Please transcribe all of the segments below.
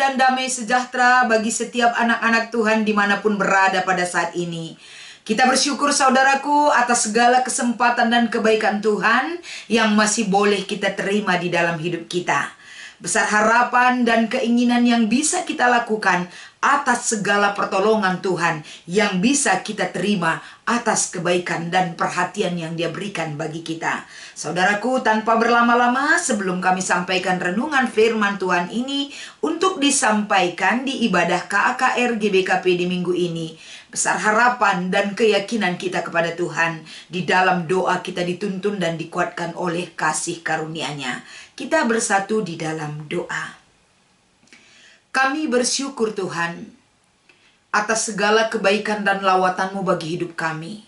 dan damai sejahtera bagi setiap anak-anak Tuhan dimanapun berada pada saat ini. Kita bersyukur saudaraku atas segala kesempatan dan kebaikan Tuhan yang masih boleh kita terima di dalam hidup kita. Besar harapan dan keinginan yang bisa kita lakukan atas segala pertolongan Tuhan yang bisa kita terima atas kebaikan dan perhatian yang Dia berikan bagi kita. Saudaraku, tanpa berlama-lama sebelum kami sampaikan renungan firman Tuhan ini untuk disampaikan di ibadah KAKR GBKP di minggu ini, besar harapan dan keyakinan kita kepada Tuhan. Di dalam doa kita dituntun dan dikuatkan oleh kasih karunia-Nya. Kita bersatu di dalam doa. Kami bersyukur Tuhan atas segala kebaikan dan lawatan-Mu bagi hidup kami.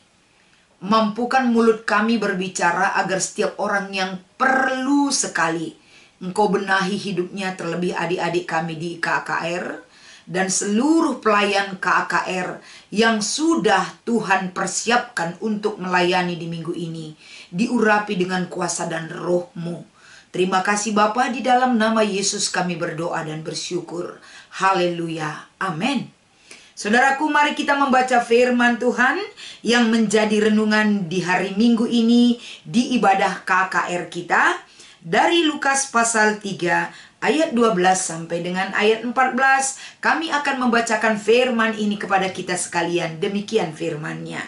Mampukan mulut kami berbicara agar setiap orang yang perlu sekali Engkau benahi hidupnya, terlebih adik-adik kami di KAKR dan seluruh pelayan KAKR yang sudah Tuhan persiapkan untuk melayani di minggu ini. Diurapi dengan kuasa dan roh-Mu. Terima kasih Bapa, di dalam nama Yesus kami berdoa dan bersyukur. Haleluya. Amin. Saudaraku, mari kita membaca firman Tuhan yang menjadi renungan di hari Minggu ini di ibadah KAKR kita dari Lukas pasal 3 ayat 12 sampai dengan ayat 14. Kami akan membacakan firman ini kepada kita sekalian. Demikian firman-Nya.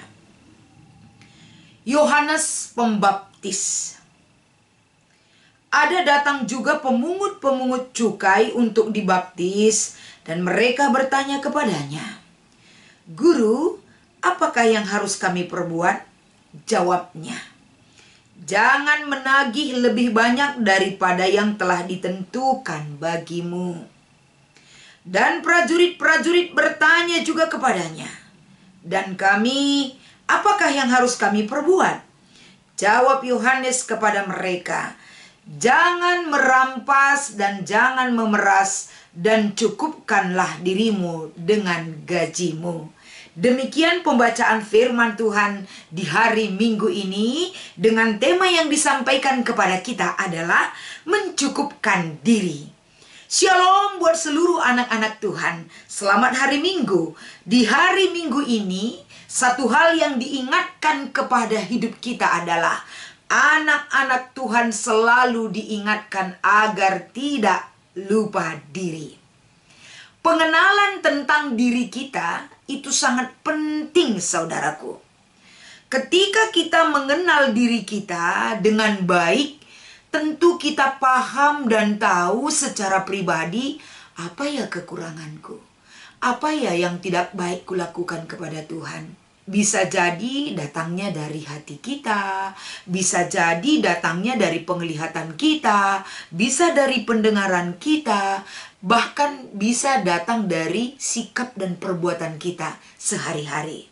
Yohanes Pembaptis. Ada datang juga pemungut-pemungut cukai untuk dibaptis, dan mereka bertanya kepadanya, "Guru, apakah yang harus kami perbuat?" Jawabnya, "Jangan menagih lebih banyak daripada yang telah ditentukan bagimu." Dan prajurit-prajurit bertanya juga kepadanya, "Dan kami, apakah yang harus kami perbuat?" Jawab Yohanes kepada mereka, "Jangan merampas dan jangan memeras, dan cukupkanlah dirimu dengan gajimu." Demikian pembacaan firman Tuhan di hari Minggu ini dengan tema yang disampaikan kepada kita adalah mencukupkan diri. Shalom buat seluruh anak-anak Tuhan. Selamat hari Minggu. Di hari Minggu ini, satu hal yang diingatkan kepada hidup kita adalah anak-anak Tuhan selalu diingatkan agar tidak lupa diri. Pengenalan tentang diri kita itu sangat penting, saudaraku. Ketika kita mengenal diri kita dengan baik, tentu kita paham dan tahu secara pribadi, apa ya kekuranganku? Apa ya yang tidak baik kulakukan kepada Tuhan? Bisa jadi datangnya dari hati kita, bisa jadi datangnya dari penglihatan kita, bisa dari pendengaran kita, bahkan bisa datang dari sikap dan perbuatan kita sehari-hari.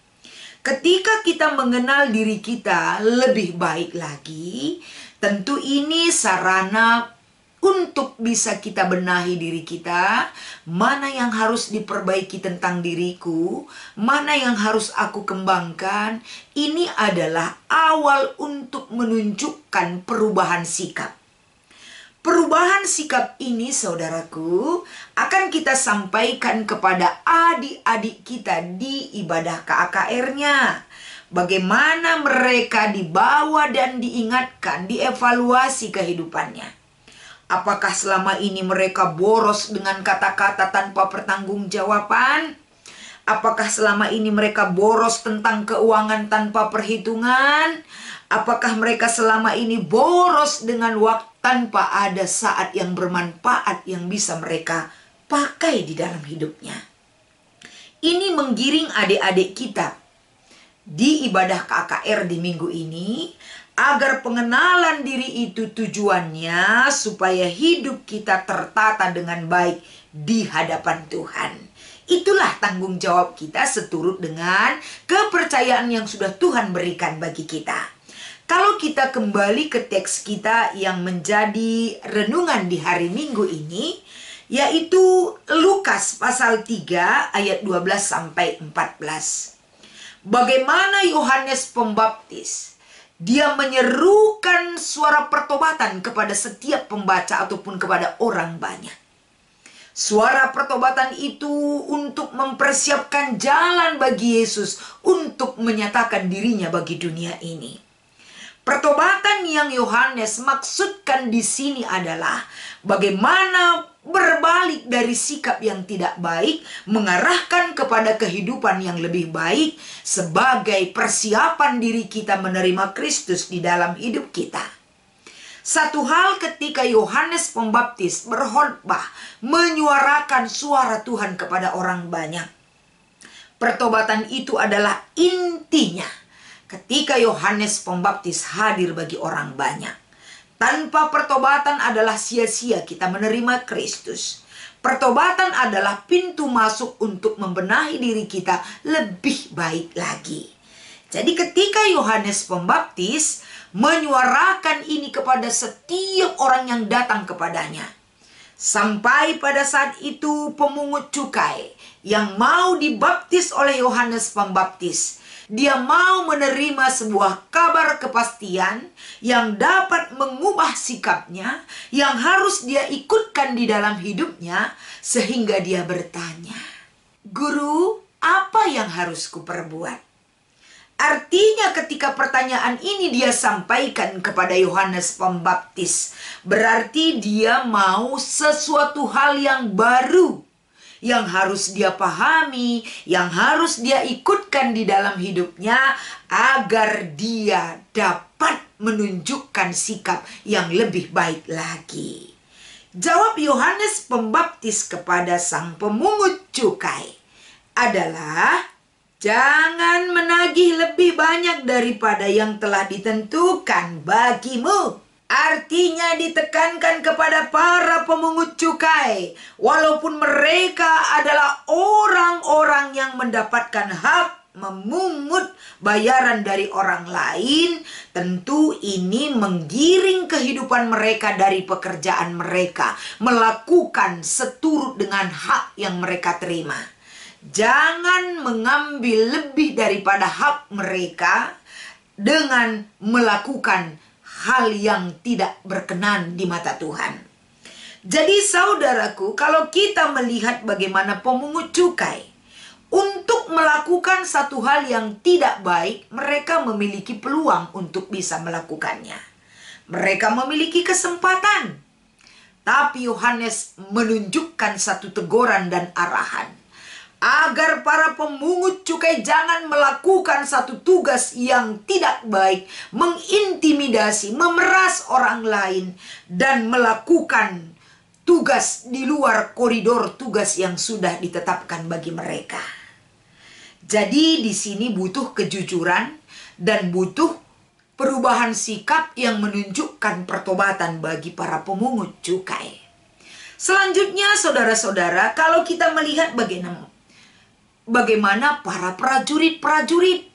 Ketika kita mengenal diri kita lebih baik lagi, tentu ini sarana untuk bisa kita benahi diri kita, mana yang harus diperbaiki tentang diriku, mana yang harus aku kembangkan. Ini adalah awal untuk menunjukkan perubahan sikap. Perubahan sikap ini, saudaraku, akan kita sampaikan kepada adik-adik kita di ibadah KAKR-nya. Bagaimana mereka dibawa dan diingatkan, dievaluasi kehidupannya. Apakah selama ini mereka boros dengan kata-kata tanpa pertanggungjawaban? Apakah selama ini mereka boros tentang keuangan tanpa perhitungan? Apakah mereka selama ini boros dengan waktu tanpa ada saat yang bermanfaat yang bisa mereka pakai di dalam hidupnya? Ini menggiring adik-adik kita di ibadah KAKR di minggu ini, agar pengenalan diri itu tujuannya supaya hidup kita tertata dengan baik di hadapan Tuhan. Itulah tanggung jawab kita seturut dengan kepercayaan yang sudah Tuhan berikan bagi kita. Kalau kita kembali ke teks kita yang menjadi renungan di hari Minggu ini, yaitu Lukas pasal 3 ayat 12 sampai 14. Bagaimana Yohanes Pembaptis, dia menyerukan suara pertobatan kepada setiap pembaca ataupun kepada orang banyak. Suara pertobatan itu untuk mempersiapkan jalan bagi Yesus untuk menyatakan dirinya bagi dunia ini. Pertobatan yang Yohanes maksudkan di sini adalah bagaimana berbalik dari sikap yang tidak baik, mengarahkan kepada kehidupan yang lebih baik sebagai persiapan diri kita menerima Kristus di dalam hidup kita. Satu hal ketika Yohanes Pembaptis berkhotbah menyuarakan suara Tuhan kepada orang banyak. Pertobatan itu adalah intinya ketika Yohanes Pembaptis hadir bagi orang banyak. Tanpa pertobatan adalah sia-sia kita menerima Kristus. Pertobatan adalah pintu masuk untuk membenahi diri kita lebih baik lagi. Jadi ketika Yohanes Pembaptis menyuarakan ini kepada setiap orang yang datang kepadanya, sampai pada saat itu pemungut cukai yang mau dibaptis oleh Yohanes Pembaptis, dia mau menerima sebuah kabar kepastian yang dapat mengubah sikapnya, yang harus dia ikutkan di dalam hidupnya, sehingga dia bertanya, "Guru, apa yang harus kuperbuat?" Artinya ketika pertanyaan ini dia sampaikan kepada Yohanes Pembaptis, berarti dia mau sesuatu hal yang baru, yang harus dia pahami, yang harus dia ikutkan di dalam hidupnya, agar dia dapat menunjukkan sikap yang lebih baik lagi. Jawab Yohanes Pembaptis kepada sang pemungut cukai adalah, "Jangan menagih lebih banyak daripada yang telah ditentukan bagimu." Artinya ditekankan kepada para pemungut cukai, walaupun mereka adalah orang-orang yang mendapatkan hak memungut bayaran dari orang lain, tentu ini menggiring kehidupan mereka dari pekerjaan mereka, melakukan seturut dengan hak yang mereka terima. Jangan mengambil lebih daripada hak mereka dengan melakukan hal yang tidak berkenan di mata Tuhan. Jadi saudaraku, kalau kita melihat bagaimana pemungut cukai untuk melakukan satu hal yang tidak baik, mereka memiliki peluang untuk bisa melakukannya. Mereka memiliki kesempatan. Tapi Yohanes menunjukkan satu teguran dan arahan, agar para pemungut cukai jangan melakukan satu tugas yang tidak baik, mengintimidasi, memeras orang lain, dan melakukan tugas di luar koridor tugas yang sudah ditetapkan bagi mereka. Jadi di sini butuh kejujuran dan butuh perubahan sikap yang menunjukkan pertobatan bagi para pemungut cukai. Selanjutnya saudara-saudara, kalau kita melihat bagaimana para prajurit-prajurit.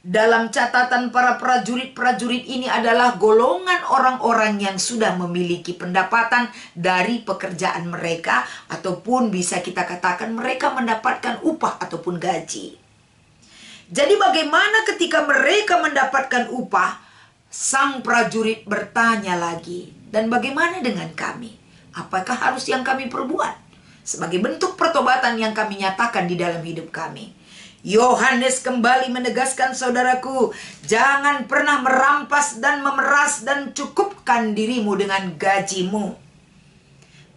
Dalam catatan para prajurit-prajurit ini adalah golongan orang-orang yang sudah memiliki pendapatan dari pekerjaan mereka, ataupun bisa kita katakan mereka mendapatkan upah ataupun gaji. Jadi bagaimana ketika mereka mendapatkan upah, sang prajurit bertanya lagi, "Dan bagaimana dengan kami? Apakah harus yang kami perbuat sebagai bentuk pertobatan yang kami nyatakan di dalam hidup kami?" Yohanes kembali menegaskan, saudaraku, jangan pernah merampas dan memeras, dan cukupkan dirimu dengan gajimu.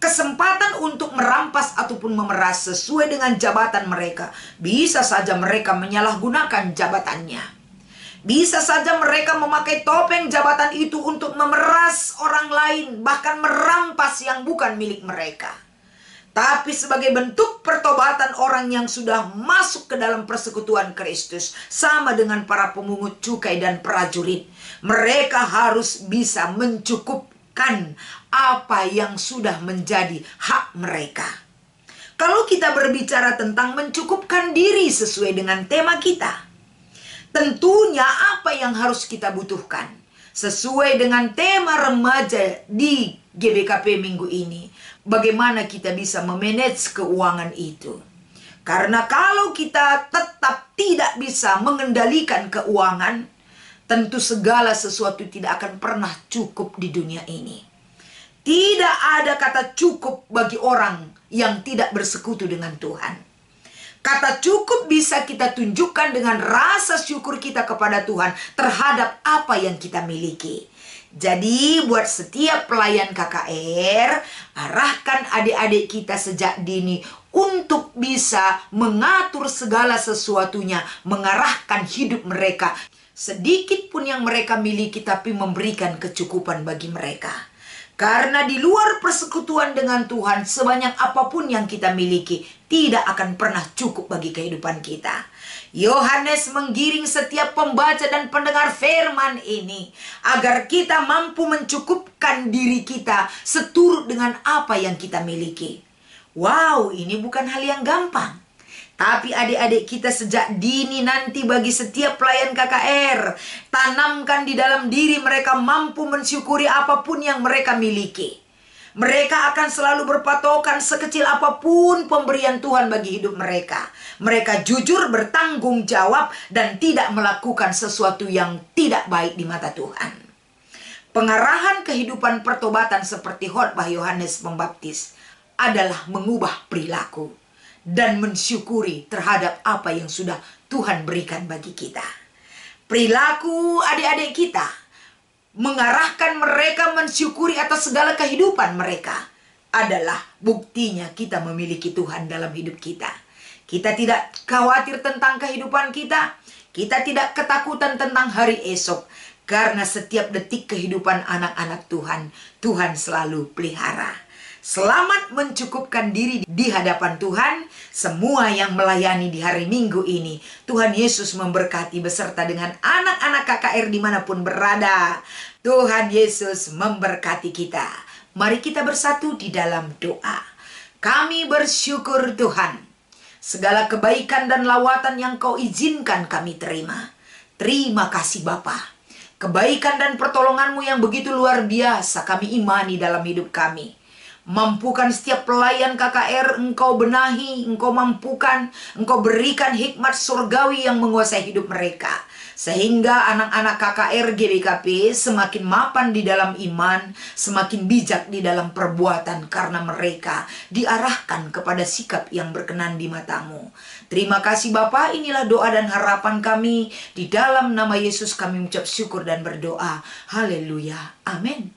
Kesempatan untuk merampas ataupun memeras sesuai dengan jabatan mereka, bisa saja mereka menyalahgunakan jabatannya. Bisa saja mereka memakai topeng jabatan itu untuk memeras orang lain, bahkan merampas yang bukan milik mereka. Tapi sebagai bentuk pertobatan orang yang sudah masuk ke dalam persekutuan Kristus, sama dengan para pemungut cukai dan prajurit, mereka harus bisa mencukupkan apa yang sudah menjadi hak mereka. Kalau kita berbicara tentang mencukupkan diri sesuai dengan tema kita, tentunya apa yang harus kita butuhkan sesuai dengan tema remaja di GBKP minggu ini, bagaimana kita bisa memanage keuangan itu. Karena kalau kita tetap tidak bisa mengendalikan keuangan, tentu segala sesuatu tidak akan pernah cukup di dunia ini. Tidak ada kata cukup bagi orang yang tidak bersekutu dengan Tuhan. Kata cukup bisa kita tunjukkan dengan rasa syukur kita kepada Tuhan terhadap apa yang kita miliki. Jadi buat setiap pelayan KKR, arahkan adik-adik kita sejak dini untuk bisa mengatur segala sesuatunya, mengarahkan hidup mereka. Sedikit pun yang mereka miliki tapi memberikan kecukupan bagi mereka. Karena di luar persekutuan dengan Tuhan, sebanyak apapun yang kita miliki tidak akan pernah cukup bagi kehidupan kita. Yohanes menggiring setiap pembaca dan pendengar firman ini agar kita mampu mencukupkan diri kita seturut dengan apa yang kita miliki. Wow, ini bukan hal yang gampang. Tapi adik-adik kita sejak dini nanti bagi setiap pelayan KKR, tanamkan di dalam diri mereka mampu mensyukuri apapun yang mereka miliki. Mereka akan selalu berpatokan sekecil apapun pemberian Tuhan bagi hidup mereka. Mereka jujur, bertanggung jawab, dan tidak melakukan sesuatu yang tidak baik di mata Tuhan. Pengarahan kehidupan pertobatan seperti khotbah Yohanes Pembaptis adalah mengubah perilaku dan mensyukuri terhadap apa yang sudah Tuhan berikan bagi kita. Perilaku adik-adik kita mengarahkan mereka mensyukuri atas segala kehidupan mereka adalah buktinya kita memiliki Tuhan dalam hidup kita. Kita tidak khawatir tentang kehidupan kita. Kita tidak ketakutan tentang hari esok. Karena setiap detik kehidupan anak-anak Tuhan, Tuhan selalu pelihara. Selamat mencukupkan diri di hadapan Tuhan. Semua yang melayani di hari Minggu ini, Tuhan Yesus memberkati beserta dengan anak-anak KKR dimanapun berada. Tuhan Yesus memberkati kita. Mari kita bersatu di dalam doa. Kami bersyukur Tuhan, segala kebaikan dan lawatan yang Kau izinkan kami terima. Terima kasih Bapa. Kebaikan dan pertolongan-Mu yang begitu luar biasa kami imani dalam hidup kami. Mampukan setiap pelayan KKR, Engkau benahi, Engkau mampukan, Engkau berikan hikmat surgawi yang menguasai hidup mereka. Sehingga anak-anak KKR GBKP semakin mapan di dalam iman, semakin bijak di dalam perbuatan karena mereka diarahkan kepada sikap yang berkenan di mata-Mu. Terima kasih Bapa, inilah doa dan harapan kami. Di dalam nama Yesus kami mengucap syukur dan berdoa. Haleluya. Amin.